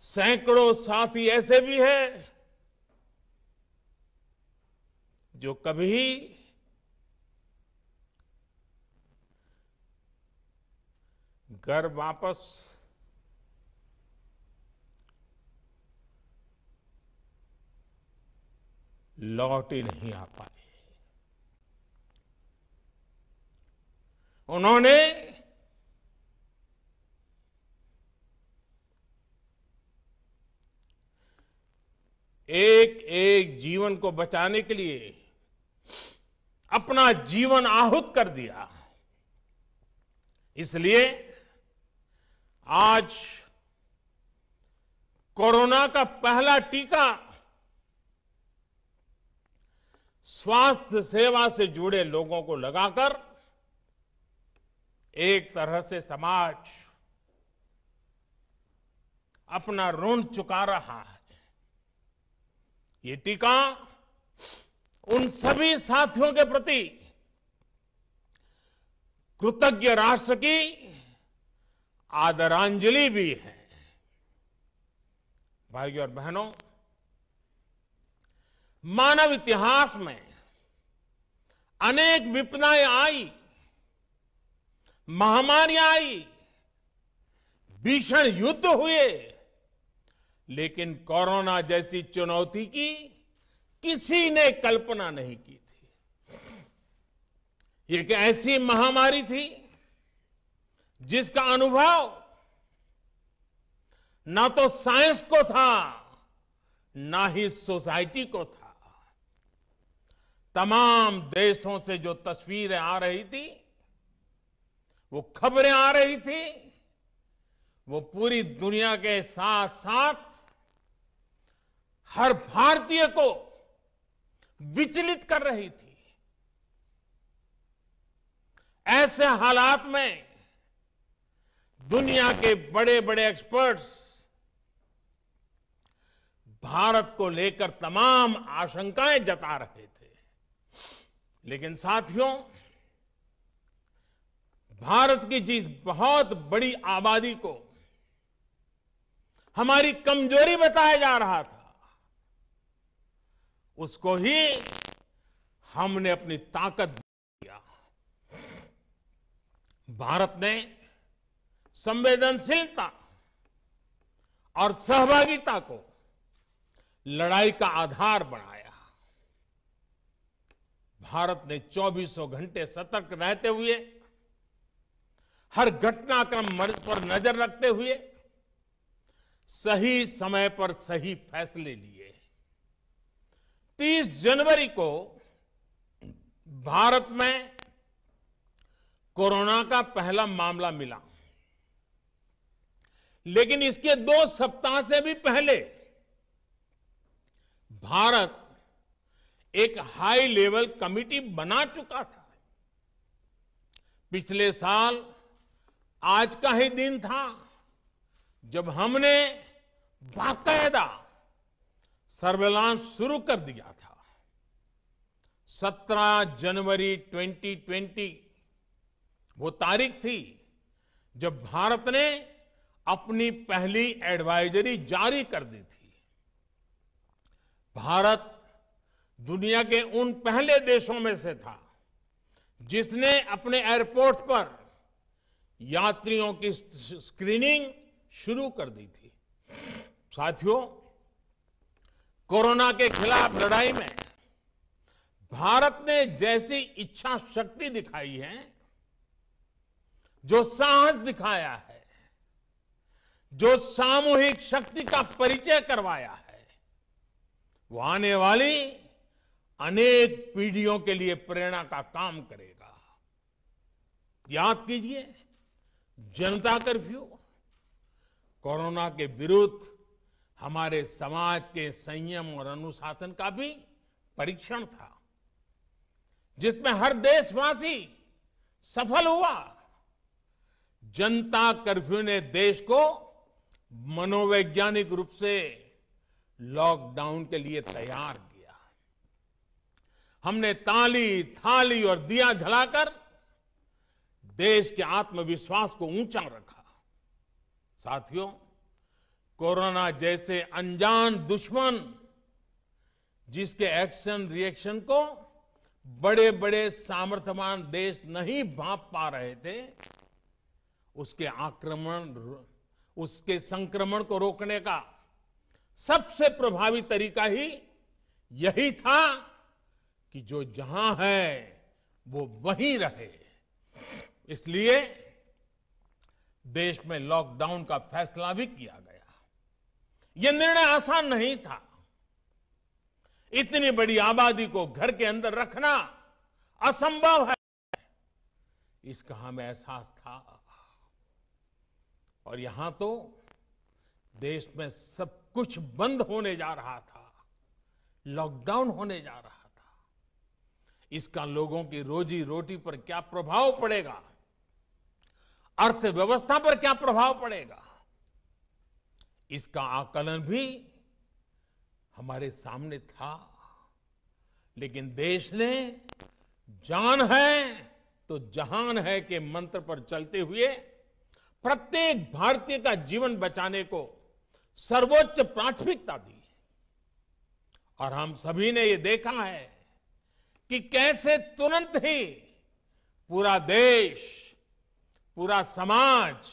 सैकड़ों साथी ऐसे भी हैं जो कभी घर वापस लौट ही नहीं आ पाए। उन्होंने एक एक जीवन को बचाने के लिए अपना जीवन आहुत कर दिया। इसलिए आज कोरोना का पहला टीका स्वास्थ्य सेवा से जुड़े लोगों को लगाकर एक तरह से समाज अपना ऋण चुका रहा है। ये टीका उन सभी साथियों के प्रति कृतज्ञ राष्ट्र की आदरांजलि भी है। भाइयों और बहनों, मानव इतिहास में अनेक विपदाएं आई, महामारियां आई, भीषण युद्ध हुए, लेकिन कोरोना जैसी चुनौती की किसी ने कल्पना नहीं की थी। ये एक ऐसी महामारी थी जिसका अनुभव ना तो साइंस को था, ना ही सोसाइटी को था। तमाम देशों से जो तस्वीरें आ रही थी, वो खबरें आ रही थी, वो पूरी दुनिया के साथ साथ हर भारतीय को विचलित कर रही थी। ऐसे हालात में दुनिया के बड़े बड़े एक्सपर्ट्स भारत को लेकर तमाम आशंकाएं जता रहे थे। लेकिन साथियों, भारत की जिस बहुत बड़ी आबादी को हमारी कमजोरी बताया जा रहा था, उसको ही हमने अपनी ताकत दिया। भारत ने संवेदनशीलता और सहभागिता को लड़ाई का आधार बनाया। भारत ने 24 घंटे सतर्क रहते हुए, हर घटनाक्रम पर नजर रखते हुए सही समय पर सही फैसले लिए। 30 जनवरी को भारत में कोरोना का पहला मामला मिला, लेकिन इसके 2 सप्ताह से भी पहले भारत एक हाई लेवल कमिटी बना चुका था। पिछले साल आज का ही दिन था जब हमने बाकायदा सर्वेलांस शुरू कर दिया था। 17 जनवरी 2020 वो तारीख थी जब भारत ने अपनी पहली एडवाइजरी जारी कर दी थी। भारत दुनिया के उन पहले देशों में से था जिसने अपने एयरपोर्ट्स पर यात्रियों की स्क्रीनिंग शुरू कर दी थी। साथियों, कोरोना के खिलाफ लड़ाई में भारत ने जैसी इच्छा शक्ति दिखाई है, जो साहस दिखाया है, जो सामूहिक शक्ति का परिचय करवाया है, वो आने वाली अनेक पीढ़ियों के लिए प्रेरणा का काम करेगा। याद कीजिए, जनता कर्फ्यू कोरोना के विरुद्ध हमारे समाज के संयम और अनुशासन का भी परीक्षण था, जिसमें हर देशवासी सफल हुआ। जनता कर्फ्यू ने देश को मनोवैज्ञानिक रूप से लॉकडाउन के लिए तैयार किया। हमने ताली, थाली और दिया जलाकर देश के आत्मविश्वास को ऊंचा रखा। साथियों, कोरोना जैसे अनजान दुश्मन जिसके एक्शन रिएक्शन को बड़े बड़े सामर्थ्यवान देश नहीं भांप पा रहे थे, उसके संक्रमण को रोकने का सबसे प्रभावी तरीका ही यही था कि जो जहां है वो वहीं रहे। इसलिए देश में लॉकडाउन का फैसला भी किया गया। यह निर्णय आसान नहीं था। इतनी बड़ी आबादी को घर के अंदर रखना असंभव है, इसका हमें एहसास था। और यहां तो देश में सब कुछ बंद होने जा रहा था, लॉकडाउन होने जा रहा था, इसका लोगों की रोजी रोटी पर क्या प्रभाव पड़ेगा, अर्थव्यवस्था पर क्या प्रभाव पड़ेगा, इसका आकलन भी हमारे सामने था। लेकिन देश ने जान है तो जहान है के मंत्र पर चलते हुए प्रत्येक भारतीय का जीवन बचाने को सर्वोच्च प्राथमिकता दी। और हम सभी ने ये देखा है कि कैसे तुरंत ही पूरा देश, पूरा समाज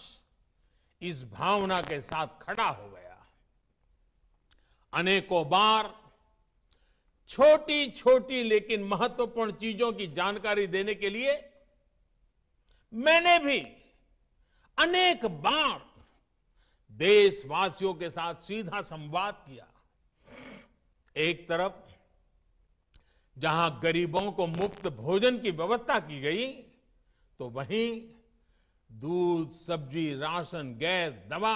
इस भावना के साथ खड़ा हो गया। अनेकों बार छोटी छोटी लेकिन महत्वपूर्ण चीजों की जानकारी देने के लिए मैंने भी अनेक बार देशवासियों के साथ सीधा संवाद किया। एक तरफ जहां गरीबों को मुफ्त भोजन की व्यवस्था की गई, तो वहीं दूध, सब्जी, राशन, गैस, दवा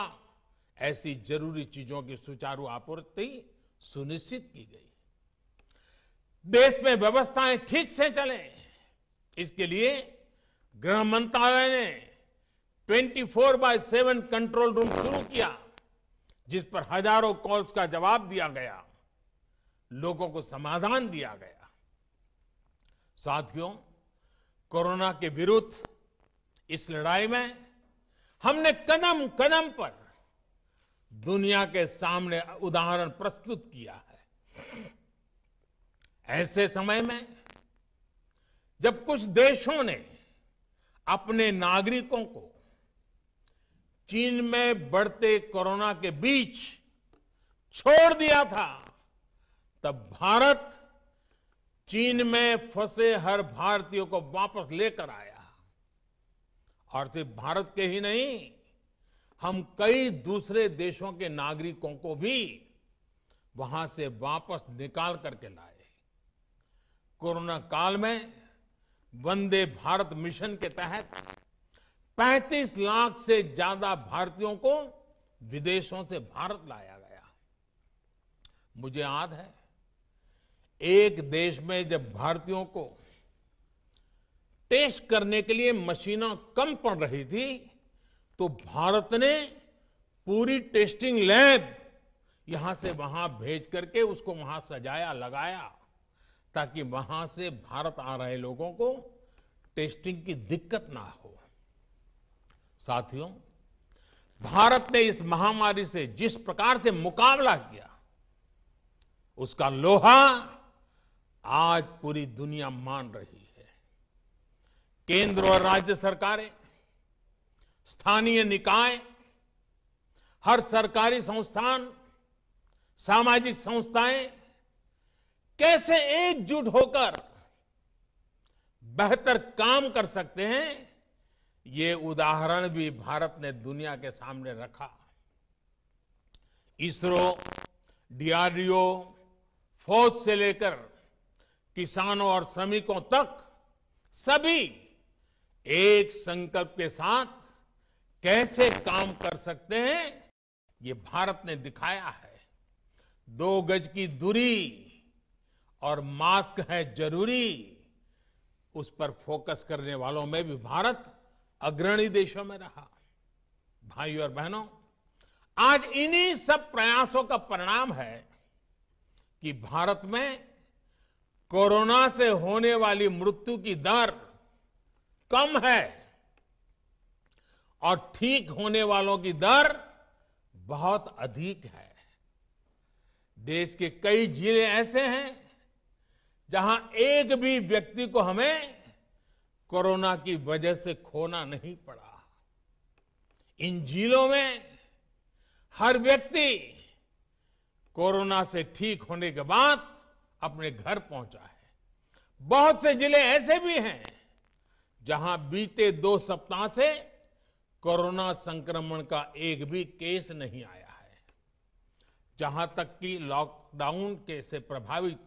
ऐसी जरूरी चीजों की सुचारू आपूर्ति सुनिश्चित की गई। देश में व्यवस्थाएं ठीक से चले, इसके लिए गृह मंत्रालय ने 24/7 कंट्रोल रूम शुरू किया, जिस पर हजारों कॉल्स का जवाब दिया गया, लोगों को समाधान दिया गया। साथियों, कोरोना के विरुद्ध इस लड़ाई में हमने कदम कदम पर दुनिया के सामने उदाहरण प्रस्तुत किया है। ऐसे समय में जब कुछ देशों ने अपने नागरिकों को चीन में बढ़ते कोरोना के बीच छोड़ दिया था, तब भारत चीन में फंसे हर भारतीय को वापस लेकर आया। और सिर्फ भारत के ही नहीं, हम कई दूसरे देशों के नागरिकों को भी वहां से वापस निकाल करके लाए। कोरोना काल में वंदे भारत मिशन के तहत 35 लाख से ज्यादा भारतीयों को विदेशों से भारत लाया गया। मुझे याद है, एक देश में जब भारतीयों को टेस्ट करने के लिए मशीनें कम पड़ रही थी, तो भारत ने पूरी टेस्टिंग लैब यहां से वहां भेज करके उसको वहां सजाया, लगाया, ताकि वहां से भारत आ रहे लोगों को टेस्टिंग की दिक्कत ना हो। साथियों, भारत ने इस महामारी से जिस प्रकार से मुकाबला किया, उसका लोहा आज पूरी दुनिया मान रही है। केंद्र और राज्य सरकारें, स्थानीय निकाय, हर सरकारी संस्थान, सामाजिक संस्थाएं कैसे एकजुट होकर बेहतर काम कर सकते हैं, ये उदाहरण भी भारत ने दुनिया के सामने रखा। इसरो, डीआरडीओ, फौज से लेकर किसानों और श्रमिकों तक सभी एक संकल्प के साथ कैसे काम कर सकते हैं, ये भारत ने दिखाया है। 2 गज की दूरी और मास्क है जरूरी, उस पर फोकस करने वालों में भी भारत अग्रणी देशों में रहा। भाइयों और बहनों, आज इन्हीं सब प्रयासों का परिणाम है कि भारत में कोरोना से होने वाली मृत्यु की दर कम है और ठीक होने वालों की दर बहुत अधिक है। देश के कई जिले ऐसे हैं जहां एक भी व्यक्ति को हमें कोरोना की वजह से खोना नहीं पड़ा। इन जिलों में हर व्यक्ति कोरोना से ठीक होने के बाद अपने घर पहुंचा है। बहुत से जिले ऐसे भी हैं जहां बीते 2 सप्ताह से कोरोना संक्रमण का एक भी केस नहीं आया है। जहां तक कि लॉकडाउन के से प्रभावित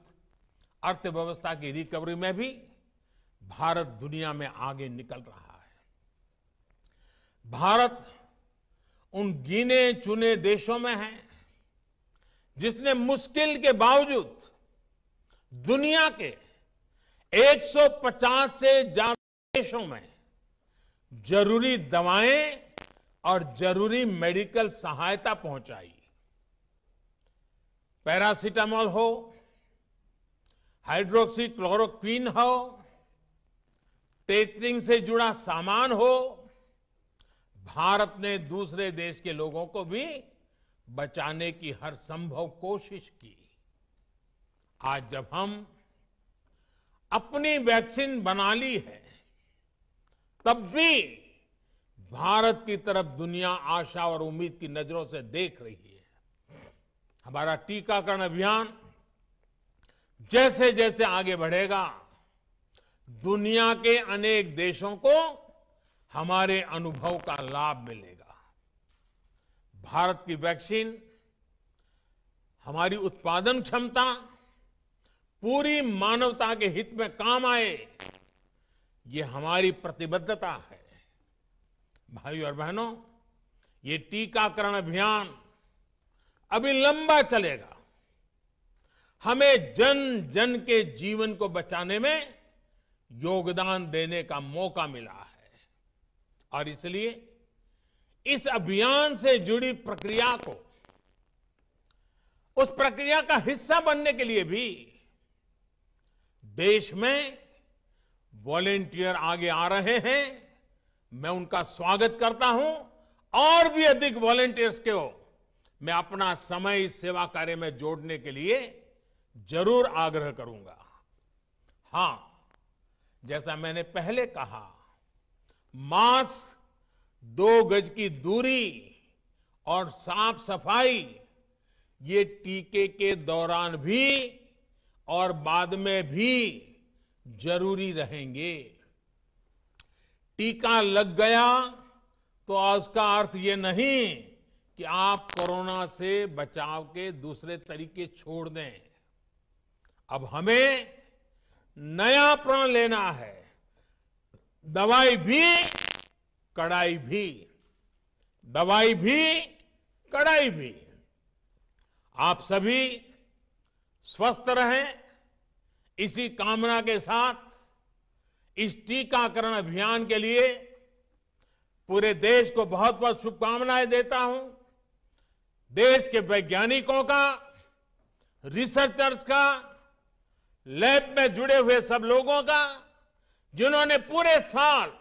अर्थव्यवस्था की रिकवरी में भी भारत दुनिया में आगे निकल रहा है। भारत उन गिने चुने देशों में है जिसने मुश्किल के बावजूद दुनिया के 150 से ज्यादा देशों में जरूरी दवाएं और जरूरी मेडिकल सहायता पहुंचाई। पैरासीटामोल हो, हाइड्रोक्सी क्लोरोक्विन हो, टेस्टिंग से जुड़ा सामान हो, भारत ने दूसरे देश के लोगों को भी बचाने की हर संभव कोशिश की। आज जब हम अपनी वैक्सीन बना ली है, तब भी भारत की तरफ दुनिया आशा और उम्मीद की नजरों से देख रही है। हमारा टीकाकरण अभियान जैसे जैसे आगे बढ़ेगा, दुनिया के अनेक देशों को हमारे अनुभव का लाभ मिलेगा। भारत की वैक्सीन, हमारी उत्पादन क्षमता पूरी मानवता के हित में काम आए, ये हमारी प्रतिबद्धता है। भाइयों और बहनों, ये टीकाकरण अभियान अभी लंबा चलेगा। हमें जन जन के जीवन को बचाने में योगदान देने का मौका मिला है और इसलिए इस अभियान से जुड़ी प्रक्रिया को, उस प्रक्रिया का हिस्सा बनने के लिए भी देश में वॉलेंटियर आगे आ रहे हैं। मैं उनका स्वागत करता हूं और भी अधिक वॉलेंटियर्स को मैं अपना समय इस सेवा कार्य में जोड़ने के लिए जरूर आग्रह करूंगा। हां, जैसा मैंने पहले कहा, मास्क, 2 गज की दूरी और साफ सफाई ये टीके के दौरान भी और बाद में भी जरूरी रहेंगे। टीका लग गया तो उसका अर्थ ये नहीं कि आप कोरोना से बचाव के दूसरे तरीके छोड़ दें। अब हमें नया प्रण लेना है, दवाई भी कड़ाई भी, दवाई भी कड़ाई भी। आप सभी स्वस्थ रहें, इसी कामना के साथ इस टीकाकरण अभियान के लिए पूरे देश को बहुत बहुत शुभकामनाएं देता हूं। देश के वैज्ञानिकों का, रिसर्चर्स का, लैब में जुड़े हुए सब लोगों का, जिन्होंने पूरे साल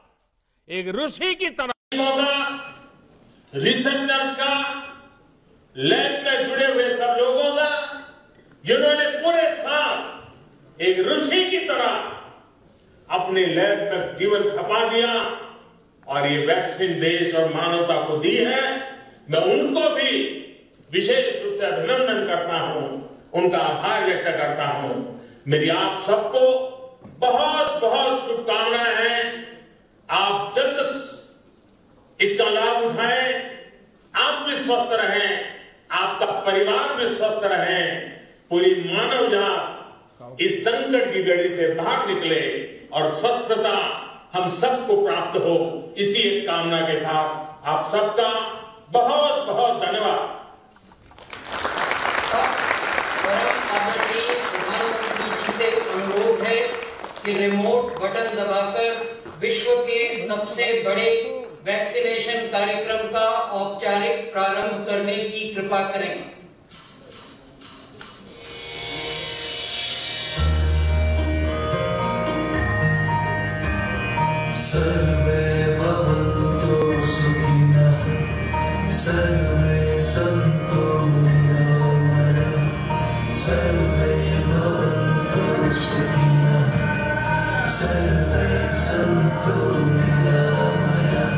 एक ऋषि की तरह, रिसर्चर्स का, लैब में जुड़े हुए सब लोगों का, जिन्होंने पूरे साल एक ऋषि की तरह अपने लैब में जीवन खपा दिया और ये वैक्सीन देश और मानवता को दी है। मैं उनको भी विशेष रूप से अभिनंदन करता हूं, उनका आभार व्यक्त करता हूं। मेरी आप सबको बहुत बहुत शुभकामनाएं हैं। आप जल्द इसका लाभ उठाएं, आप भी स्वस्थ रहें, आपका परिवार भी स्वस्थ रहे, पूरी मानव जात इस संकट की घड़ी से बाहर निकले और स्वस्थता हम सबको प्राप्त हो। इसी एक कामना के साथ आप सबका बहुत बहुत धन्यवाद। प्रधानमंत्री जी से अनुरोध है कि रिमोट बटन दबाकर विश्व के सबसे बड़े वैक्सीनेशन कार्यक्रम का औपचारिक प्रारंभ करने की कृपा करें। सर्वे भवन्तु सुखिनः, सर्वे सन्तु निरामयाः, सर्वे भवन्तु सुखिनः, सर्वे सन्तु निरामयाः।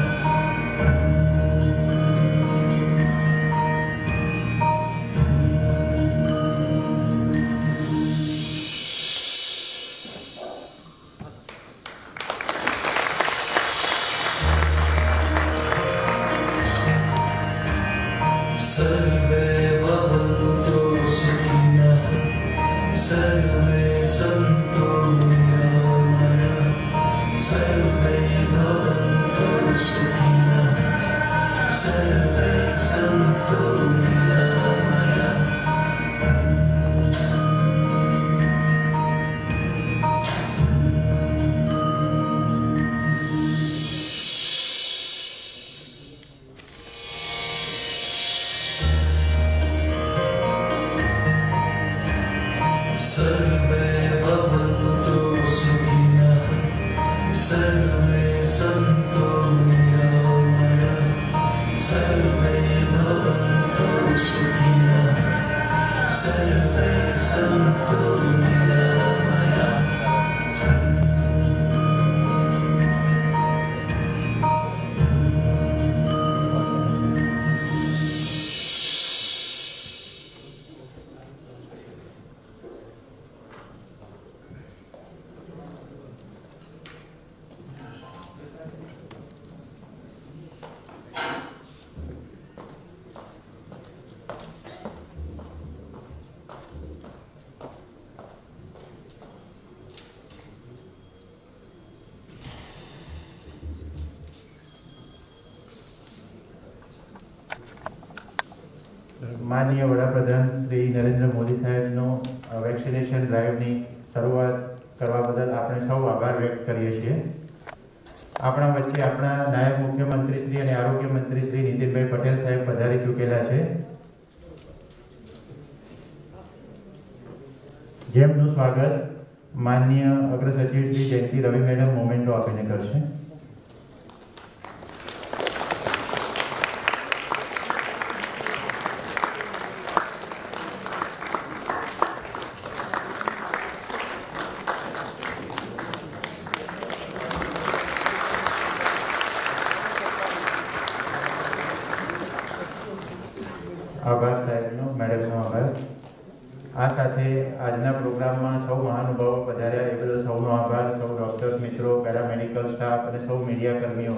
सर्वे भवन्तु सुखिनः, सर्वे सन्तु निरामयाः, सर्वे भवन्तु सर्वे भवन्तु सुखिनः सर्वे सन्तु निरामयाः सर्वे भवन्तु सुखिनः सर्वे सन्तु निरामयाः। માનનીય વડાપ્રધાન શ્રી નરેન્દ્ર મોદી સાહેબનો વેક્સિનેશન ડ્રાઈવની શરૂઆત કરવા બદલ આપણે સૌ આભાર વ્યક્ત કરીએ છીએ. આપણા વચ્ચે આપણા નાયબ મુખ્યમંત્રી શ્રી અને આરોગ્ય મંત્રી શ્રી નીતિનભાઈ પટેલ સાહેબ પધારી ચૂકેલા છે, જેમનું સ્વાગત માનનીય અગ્ર સચિવ શ્રી જયંતિ રવિ મેડમ મોમેન્ટો આપીને કરશે. આભાર સાહેબનો, મેડમનો આભાર. આ સાથે આજના પ્રોગ્રામમાં સૌ મહાનુભાવો પધાર્યા એ બદલ સૌનો આભાર. સૌ ડૉક્ટર્સ મિત્રો, પેરામેડિકલ સ્ટાફ અને સૌ મીડિયા કર્મીઓ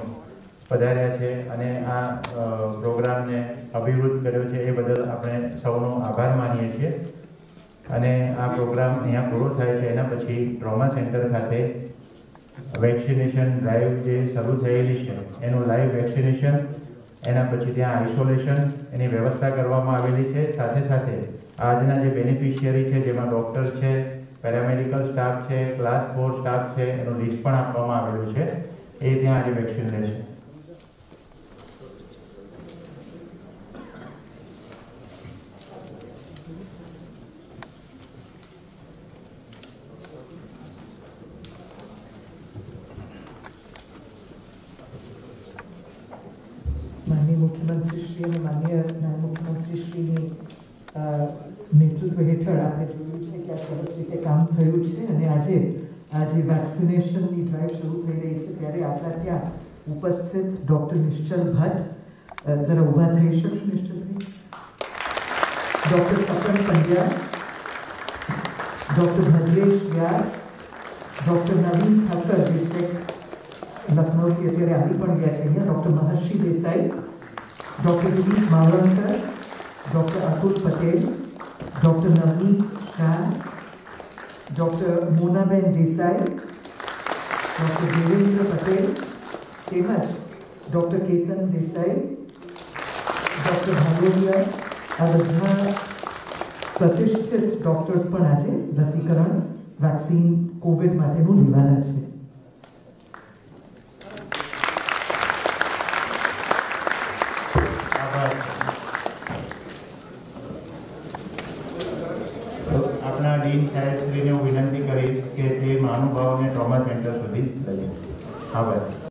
પધાર્યા છે અને આ પ્રોગ્રામને અભિવૃદ્ધ કર્યો છે એ બદલ આપણે સૌનો આભાર માનીએ છીએ. અને આ પ્રોગ્રામ અહીંયા પૂરો થાય છે એના પછી ટ્રોમા સેન્ટર ખાતે વેક્સિનેશન ડ્રાઈવ જે શરૂ થયેલી છે એનું લાઈવ વેક્સિનેશન, એના પછી ત્યાં આઇસોલેશન એની વ્યવસ્થા કરવામાં આવેલી છે. સાથે સાથે આજના જે બેનિફિશિયરી છે જેમાં ડૉક્ટર છે, પેરામેડિકલ સ્ટાફ છે, ક્લાસ 4 સ્ટાફ છે, એનું લિસ્ટ પણ આપવામાં આવેલું છે. એ ત્યાં આજે વેક્સિન લે છે. માનનીય મુખ્યમંત્રીશ્રી અને માનનીય નાયબ મુખ્યમંત્રીશ્રીની નેતૃત્વ હેઠળ આપણે જોયું છે કે આ સરસ રીતે કામ થયું છે અને આજે વેક્સિનેશનની ડ્રાઈવ શરૂ થઈ રહી છે ત્યારે આપણા ત્યાં ઉપસ્થિત ડૉક્ટર નિશ્ચલ ભટ્ટ જરા ઊભા થઈ શકશો નિશ્ચલભાઈ, doctor Sapan Pandya, doctor Bhadresh Vyas, doctor Navin Thakkar જે છે લખનૌથી અત્યારે આવી પણ ગયા છે અહીંયા, doctor Maharshi Desai, doctor Dilip Mavalankar, doctor Atul Patel, doctor Navneet Shah, doctor મોનાબેન દેસાઈ, ડૉક્ટર દેવેન્દ્ર પટેલ તેમજ ડૉક્ટર કેતન દેસાઈ, ડૉક્ટર ભાગોડિયા, આ બધા પ્રતિષ્ઠિત ડૉક્ટર્સ પણ આજે રસીકરણ વેક્સિન કોવિડ માટેનું લેવાના છે. આપણા ડીન સાહેબશ્રીને હું વિનંતી કરીશ કે તે મહાનુભાવોને ટ્રોમા સેન્ટર સુધી લઈ જાય. આભાર.